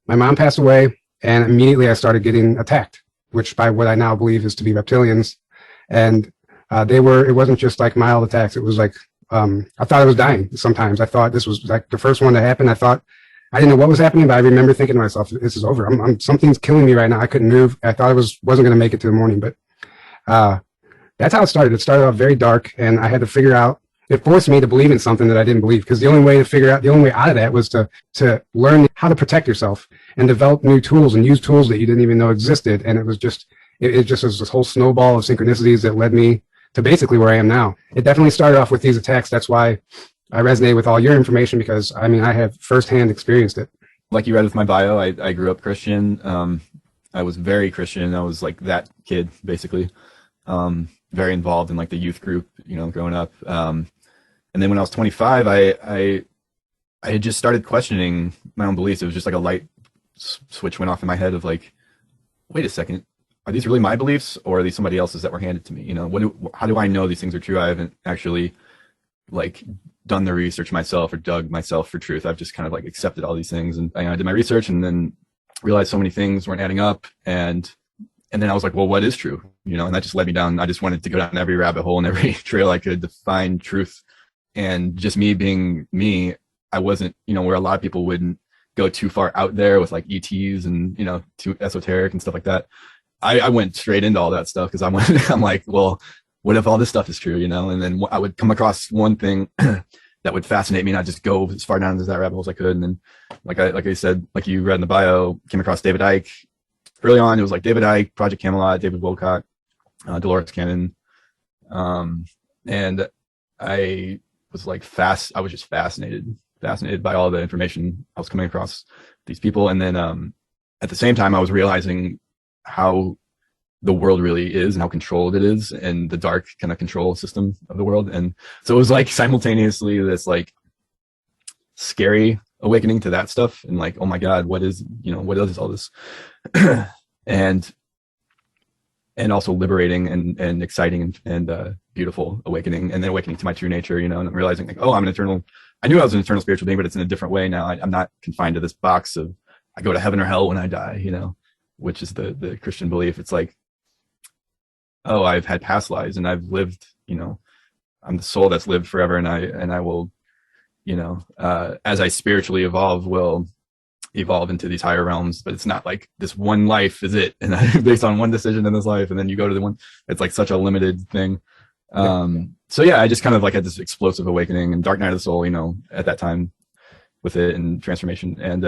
my mom passed away, and immediately I started getting attacked, which by what I now believe is to be reptilians. And it wasn't just like mild attacks. It was like, I thought I was dying sometimes. I thought this was like the first one to happen. I didn't know what was happening, but I remember thinking to myself, this is over. Something's killing me right now. I couldn't move. I thought I wasn't going to make it to the morning, but that's how it started. It started off very dark, and I had to figure out, it forced me to believe in something that I didn't believe, because the only way out of that was to learn how to protect yourself and develop new tools and use tools that you didn't even know existed. And it was just was this whole snowball of synchronicities that led me to basically where I am now. It definitely started off with these attacks. That's why I resonate with all your information, because I mean, I have firsthand experienced it. Like you read with my bio, I grew up Christian. I was very Christian. I was like that kid, basically. Very involved in like the youth group, growing up. And then when I was 25, I had just started questioning my own beliefs. It was just like a light switch went off in my head of like, wait a second, are these really my beliefs, or are these somebody else's that were handed to me? How do I know these things are true? I haven't actually like done the research myself or dug myself for truth. I've just kind of like accepted all these things, and I did my research and then realized so many things weren't adding up. And then I was like, well, what is true? And that just led me down. I just wanted to go down every rabbit hole and every trail I could to find truth. And just me being me, I wasn't, where a lot of people wouldn't go too far out there with like ETs and, too esoteric and stuff like that. I went straight into all that stuff because I'm like, well, what if all this stuff is true, And then I would come across one thing that would fascinate me, and I'd just go as far down as that rabbit hole as I could. And then, like I said, like you read in the bio, came across David Icke. Early on, it was like David Icke, Project Camelot, David Wilcott, Dolores Cannon. And I was like I was just fascinated by all the information I was coming across these people. And then at the same time, I was realizing how the world really is and how controlled it is, and the dark kind of control system of the world. And so it was like simultaneously this like scary awakening to that stuff, and like, oh my God, what is all this? and also liberating and exciting and beautiful awakening, and then awakening to my true nature, and I'm realizing like, oh, I knew I was an eternal spiritual being, but it's in a different way now. I'm not confined to this box of I go to heaven or hell when I die, which is the Christian belief. It's like, oh, I've had past lives and I've lived, I'm the soul that's lived forever, and I will, as I spiritually evolve, will evolve into these higher realms. But it's not like this one life is it, and based on one decision in this life, and then you go to the one. It's like such a limited thing. So yeah, I just kind of like had this explosive awakening and dark night of the soul, at that time with it and transformation. And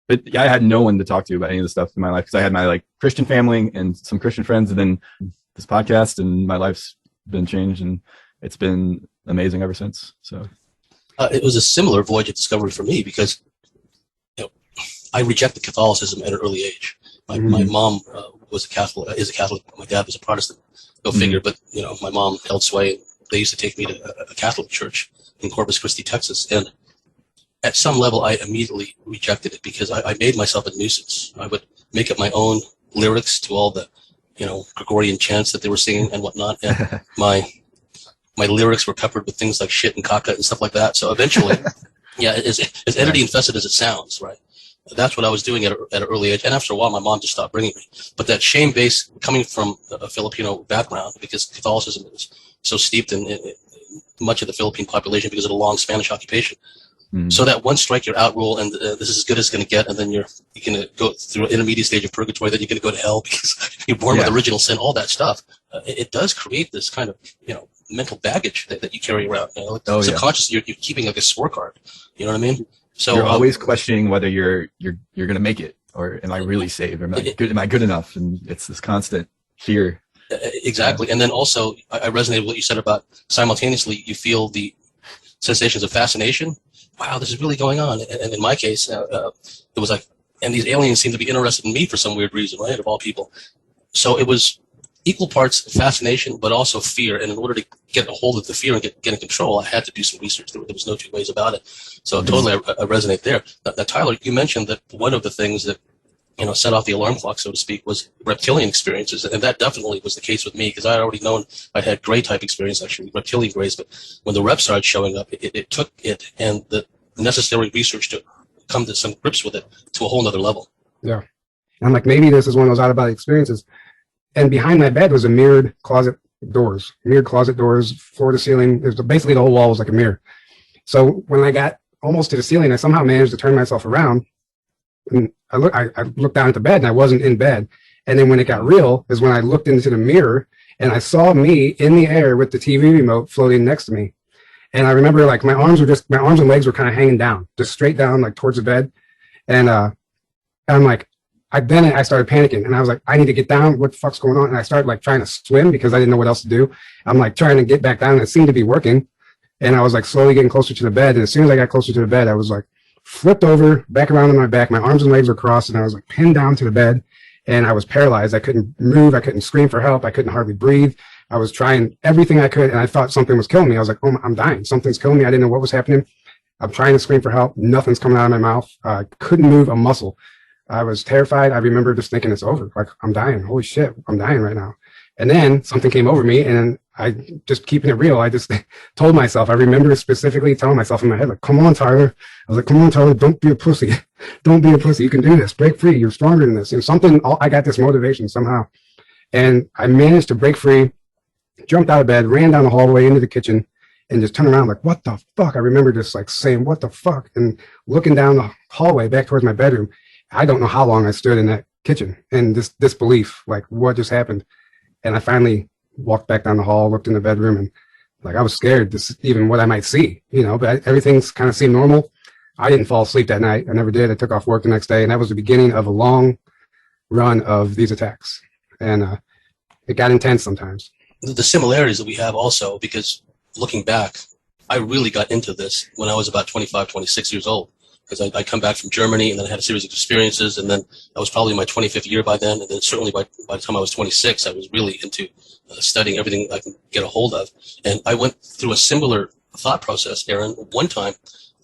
but yeah, I had no one to talk to about any of the stuff in my life, because I had my like Christian family and some Christian friends, and then this podcast, and my life's been changed, and it's been amazing ever since. So it was a similar voyage of discovery for me, because I rejected Catholicism at an early age. My mom is a Catholic. My dad was a Protestant. Go figure. But my mom held sway. They used to take me to a Catholic church in Corpus Christi, Texas, and at some level, I immediately rejected it, because I made myself a nuisance. I would make up my own lyrics to all the, Gregorian chants that they were singing and whatnot. And my lyrics were peppered with things like shit and caca and stuff like that. So eventually, yeah, as entity infested as it sounds, right? That's what I was doing at an early age. And after a while, my mom just stopped bringing me. But that shame base coming from a Filipino background, because Catholicism is so steeped in much of the Philippine population because of the long Spanish occupation. So that one strike, you're out rule, and this is as good as it's going to get, and then you're going to go through an intermediate stage of purgatory, then you're going to go to hell because you're born with original sin, all that stuff. It does create this kind of, mental baggage that you carry around. Subconsciously, you're keeping like a scorecard. You know what I mean? So you're always questioning whether you're going to make it, or am I really saved, or am I good enough? And it's this constant fear. Exactly. And then also, I resonate with what you said about simultaneously you feel the sensations of fascination. Wow, this is really going on. And in my case, it was like, and these aliens seem to be interested in me for some weird reason, right, of all people. So it was equal parts fascination, but also fear. And in order to get a hold of the fear and get in control, I had to do some research. There was no two ways about it. So totally, I resonate there. Now, Tyler, you mentioned that one of the things that, set off the alarm clock, so to speak, was reptilian experiences. And that definitely was the case with me, because I had already known I'd had gray type experience, actually, reptilian grays. But when the reps started showing up, it took it and the necessary research to come to some grips with it to a whole nother level. Yeah. And I'm like, maybe this is one of those out of body experiences. And behind my bed was a mirrored closet doors, floor to ceiling. There's basically the whole wall was like a mirror. So when I got almost to the ceiling, I somehow managed to turn myself around, and I looked down at the bed, and I wasn't in bed. And then when it got real is when I looked into the mirror, and I saw me in the air with the TV remote floating next to me. And I remember like my arms and legs were kind of hanging down, just straight down, like towards the bed. And I'm like, I started panicking, and I was like, I need to get down. What the fuck's going on? And I started like trying to swim because I didn't know what else to do. I'm like trying to get back down, and it seemed to be working. And I was like slowly getting closer to the bed. And as soon as I got closer to the bed, I was like flipped over, back around on my back. My arms and legs were crossed, and I was like pinned down to the bed. And I was paralyzed. I couldn't move. I couldn't scream for help. I couldn't hardly breathe. I was trying everything I could, and I thought something was killing me. I was like, oh, I'm dying. Something's killing me. I didn't know what was happening. I'm trying to scream for help. Nothing's coming out of my mouth. I couldn't move a muscle. I was terrified. I remember just thinking it's over. Like, I'm dying. Holy shit, I'm dying right now. And then something came over me, and I just keeping it real. I just told myself, I remember specifically telling myself in my head, like, come on, Tyler. I was like, come on, Tyler, don't be a pussy. Don't be a pussy. You can do this. Break free. You're stronger than this. And I got this motivation somehow. And I managed to break free, jumped out of bed, ran down the hallway into the kitchen, and just turned around like, what the fuck? I remember just like saying, what the fuck? And looking down the hallway back towards my bedroom. I don't know how long I stood in that kitchen in this disbelief, like what just happened. And I finally walked back down the hall, looked in the bedroom, and like I was scared to even what I might see, but everything's kind of seemed normal. I didn't fall asleep that night. I never did. I took off work the next day, and that was the beginning of a long run of these attacks. And it got intense sometimes. The similarities that we have also, because looking back, I really got into this when I was about 25, 26 years old. Because I come back from Germany, and then I had a series of experiences, and then I was probably in my 25th year by then, and then certainly by the time I was 26, I was really into studying everything I can get a hold of. And I went through a similar thought process, Aaron. One time,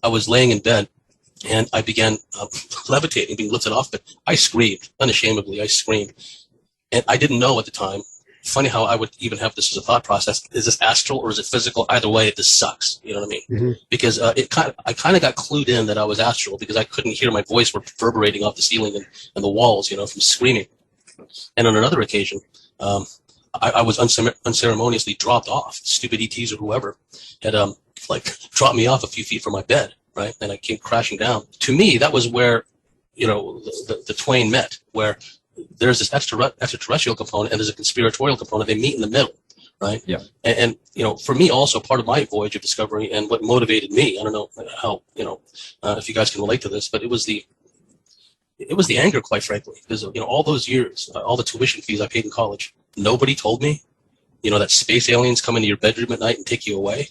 I was laying in bed, and I began levitating, being lifted off, but I screamed, unashamedly, I screamed. And I didn't know at the time. Funny how I would even have this as a thought process. Is this astral or is it physical? Either way, this sucks. You know what I mean? Mm-hmm. Because I kind of got clued in that I was astral because I couldn't hear my voice reverberating off the ceiling and the walls, from screaming. And on another occasion, I was unceremoniously dropped off. Stupid ETs or whoever had dropped me off a few feet from my bed, right? And I came crashing down. To me, that was where the twain met, where there's this extraterrestrial component and there's a conspiratorial component. They meet in the middle, right? Yeah. And for me also, part of my voyage of discovery and what motivated me, I don't know how, if you guys can relate to this, but it was the anger, quite frankly, because, all those years, all the tuition fees I paid in college, nobody told me, that space aliens come into your bedroom at night and take you away.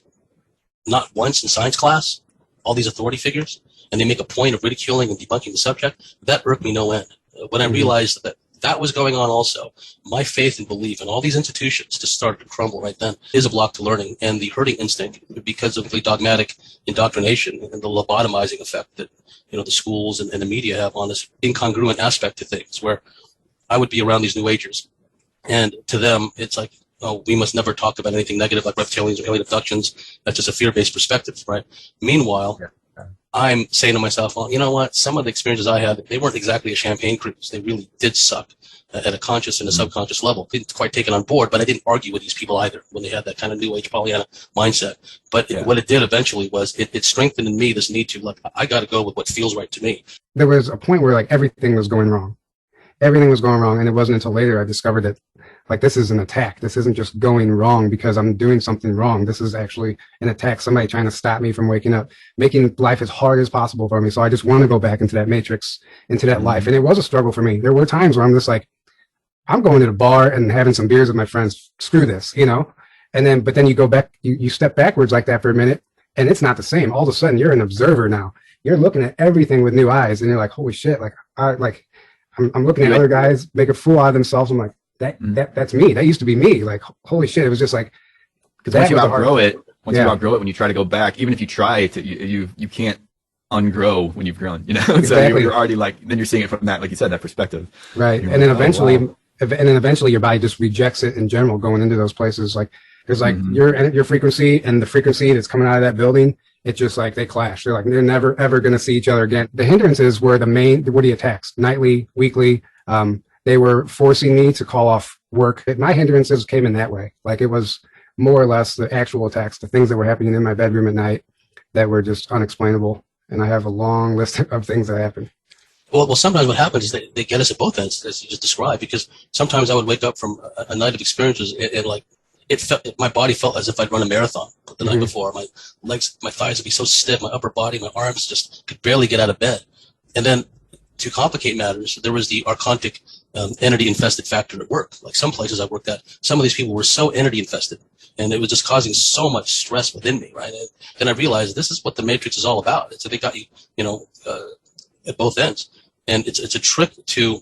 Not once in science class, all these authority figures, and they make a point of ridiculing and debunking the subject. That irked me no end. When I realized that was going on also, my faith and belief in all these institutions just started to crumble right then. Is a block to learning, and the herding instinct because of the dogmatic indoctrination and the lobotomizing effect that the schools and the media have on this incongruent aspect to things, where I would be around these New Agers, and to them it's like, oh, we must never talk about anything negative like reptilians or alien abductions. That's just a fear-based perspective, right? Meanwhile, I'm saying to myself, well, you know what? Some of the experiences I had, they weren't exactly a champagne cruise. They really did suck at a conscious and a subconscious level. Didn't quite take it on board, but I didn't argue with these people either when they had that kind of New Age Pollyanna mindset. But what it did eventually was it strengthened in me this need to, look, I got to go with what feels right to me. There was a point where everything was going wrong. Everything was going wrong, and it wasn't until later I discovered that this is an attack. This isn't just going wrong because I'm doing something wrong. This is actually an attack, somebody trying to stop me from waking up, making life as hard as possible for me. So I just want to go back into that matrix, into that life. And it was a struggle for me. There were times where I'm just like, I'm going to the bar and having some beers with my friends. Screw this, but then you go back, you step backwards like that for a minute, and it's not the same. All of a sudden you're an observer now. You're looking at everything with new eyes, and you're like, holy shit. I'm looking at other guys make a fool out of themselves. I'm like, that's me. That used to be me. Like, holy shit. It was just like, because once you outgrow it, you outgrow it, when you try to go back, even if you try to, you can't ungrow when you've grown, Exactly. So you're already then you're seeing it from that, like you said, that perspective. Right. And then eventually your body just rejects it in general going into those places. Like, there's your frequency and the frequency that's coming out of that building It's just like they clash. They're like, they're never, ever going to see each other again. The hindrances were the main, what he attacks, nightly, weekly. They were forcing me to call off work. My hindrances came in that way. Like it was more or less the actual attacks, the things that were happening in my bedroom at night that were just unexplainable. And I have a long list of things that happened. Well, sometimes what happens is they get us at both ends, as you just described, because sometimes I would wake up from a night of experiences and like, my body felt as if I'd run a marathon the night before. My legs, my thighs would be so stiff, my upper body, my arms just could barely get out of bed. And then to complicate matters, there was the archontic entity infested factor at work. Like some places I worked at, some of these people were so entity infested and it was just causing so much stress within me, right? And then I realized this is what the matrix is all about. So they got you, at both ends. And it's a trick to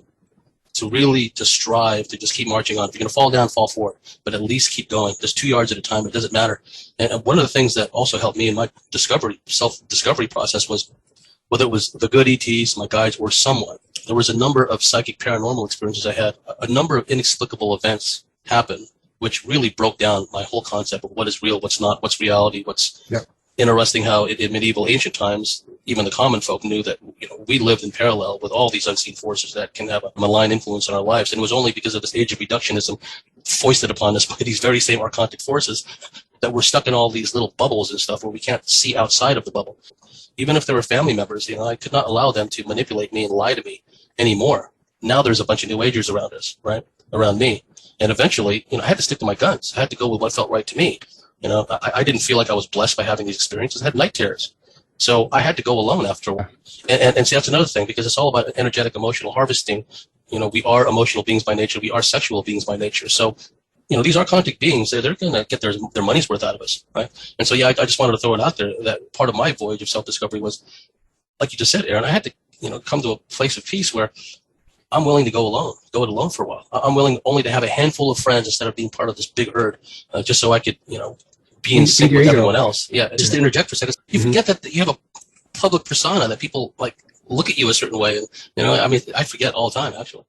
strive to just keep marching on. If you're going to fall down, fall forward, but at least keep going. Just 2 yards at a time. It doesn't matter. And one of the things that also helped me in my self-discovery process was, whether it was the good ETs, my guides, or someone, there was a number of psychic paranormal experiences I had. A number of inexplicable events happened, which really broke down my whole concept of what is real, what's not, what's reality, what's interesting how in medieval ancient times, even the common folk knew that we lived in parallel with all these unseen forces that can have a malign influence on our lives. And it was only because of this age of reductionism foisted upon us by these very same archontic forces that we're stuck in all these little bubbles and stuff where we can't see outside of the bubble. Even if they were family members, I could not allow them to manipulate me and lie to me anymore. Now there's a bunch of new agers around us, right? Around me. And eventually, I had to stick to my guns. I had to go with what felt right to me. I didn't feel like I was blessed by having these experiences. I had night terrors. So I had to go alone after a while. And see, that's another thing, because it's all about energetic emotional harvesting. We are emotional beings by nature. We are sexual beings by nature. So, these archontic beings, they're going to get their money's worth out of us, right? And so, I just wanted to throw it out there that part of my voyage of self-discovery was, like you just said, Aaron, I had to, come to a place of peace where I'm willing to go it alone for a while. I'm willing only to have a handful of friends instead of being part of this big herd, just so I could, be in sync with everyone else. Yeah, just to interject for a second. You forget that you have a public persona, that people like look at you a certain way. And, I forget all the time, actually.